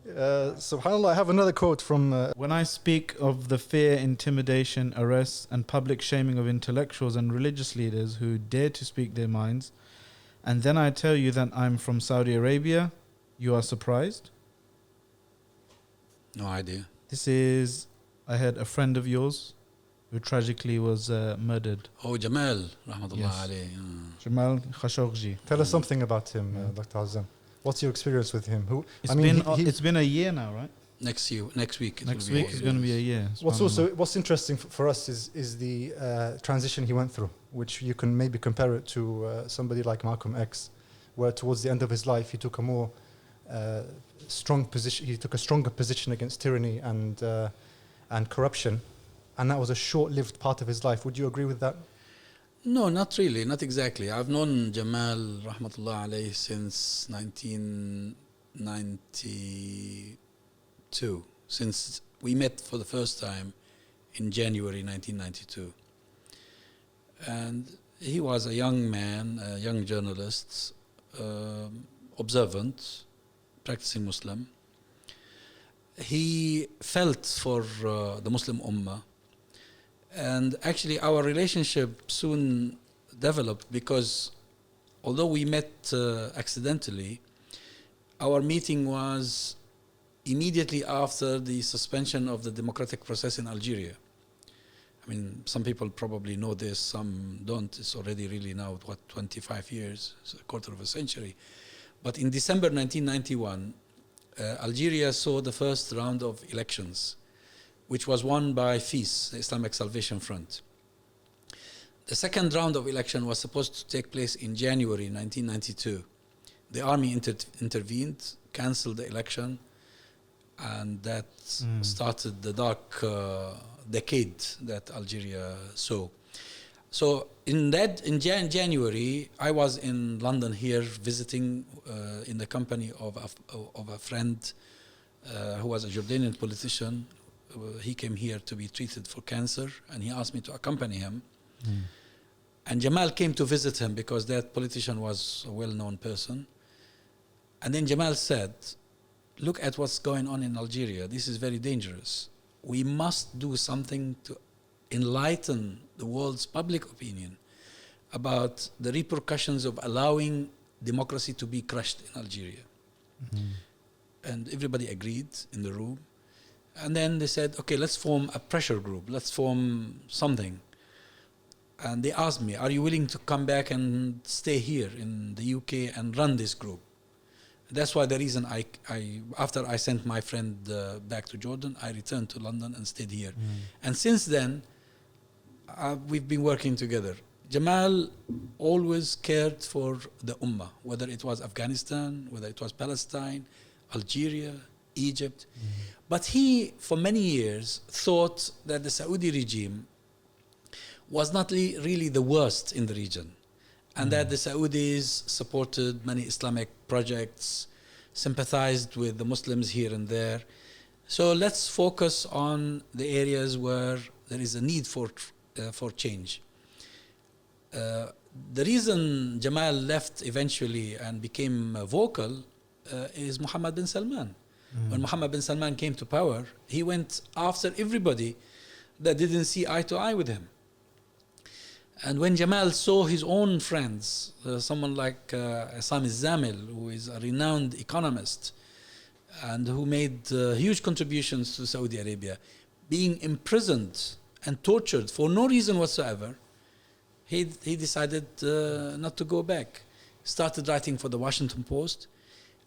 SubhanAllah, I have another quote from... When I speak of the fear, intimidation, arrests and public shaming of intellectuals and religious leaders who dare to speak their minds, and then I tell you that I'm from Saudi Arabia, you are surprised? No idea. This is, I heard, a friend of yours who tragically was murdered. Oh, Jamal, rahmatullah Yes. alayh. Jamal Khashoggi. Tell us something about him, Dr. Azzam. What's your experience with him? It's been a year now, right? Next week. Next week is going to be a year. What's interesting for us is the transition he went through, which you can maybe compare it to somebody like Malcolm X, where towards the end of his life he took a more strong position. He took a stronger position against tyranny and corruption, and that was a short-lived part of his life. Would you agree with that? No, not really, not exactly. I've known Jamal, rahmatullah alayh, since 1992, since we met for the first time in January 1992. And he was a young man, a young journalist, observant, practicing Muslim. He felt for the Muslim Ummah. And actually our relationship soon developed because although we met accidentally, our meeting was immediately after the suspension of the democratic process in Algeria. I mean, some people probably know this, some don't. It's already really now, 25 years, it's a quarter of a century. But in December 1991, Algeria saw the first round of elections, which was won by FIS, the Islamic Salvation Front. The second round of election was supposed to take place in January 1992. The army intervened, cancelled the election, and that started the dark decade that Algeria saw. So in January, I was in London here visiting in the company of a friend who was a Jordanian politician. He came here to be treated for cancer, and he asked me to accompany him. And Jamal came to visit him because that politician was a well-known person. And then Jamal said, look at what's going on in Algeria. This is very dangerous. We must do something to enlighten the world's public opinion about the repercussions of allowing democracy to be crushed in Algeria. And everybody agreed in the room. And then they said, okay, let's form a pressure group. Let's form something. And they asked me, are you willing to come back and stay here in the UK and run this group? That's why the reason after I sent my friend back to Jordan, I returned to London and stayed here. And since then, we've been working together. Jamal always cared for the Ummah, whether it was Afghanistan, whether it was Palestine, Algeria, Egypt. But he, for many years, thought that the Saudi regime was not really the worst in the region, and that the Saudis supported many Islamic projects, sympathized with the Muslims here and there. So let's focus on the areas where there is a need for change. The reason Jamal left eventually and became vocal is Mohammed bin Salman. When Mohammed bin Salman came to power, he went after everybody that didn't see eye to eye with him. And when Jamal saw his own friends, someone like Azzam Tamimi, who is a renowned economist and who made huge contributions to Saudi Arabia, being imprisoned and tortured for no reason whatsoever, he decided not to go back. Started writing for the Washington Post.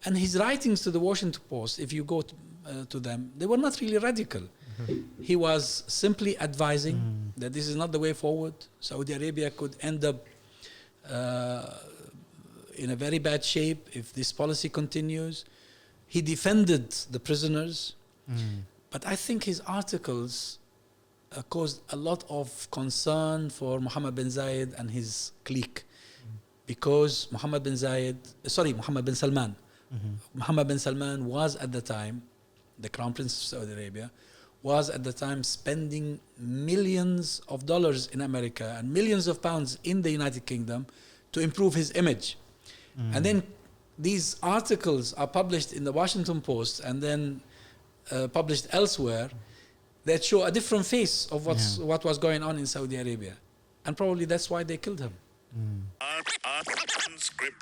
And his writings to the Washington Post, if you go to them, they were not really radical. He was simply advising that this is not the way forward. Saudi Arabia could end up in a very bad shape if this policy continues. He defended the prisoners. But I think his articles caused a lot of concern for Mohammed bin Zayed and his clique. Because Mohammed bin Salman. Mohammed bin Salman was at the time, the Crown Prince of Saudi Arabia, was at the time spending millions of dollars in America and millions of pounds in the United Kingdom to improve his image. And then these articles are published in the Washington Post and then published elsewhere that show a different face of what was going on in Saudi Arabia. And probably that's why they killed him. Unscripted.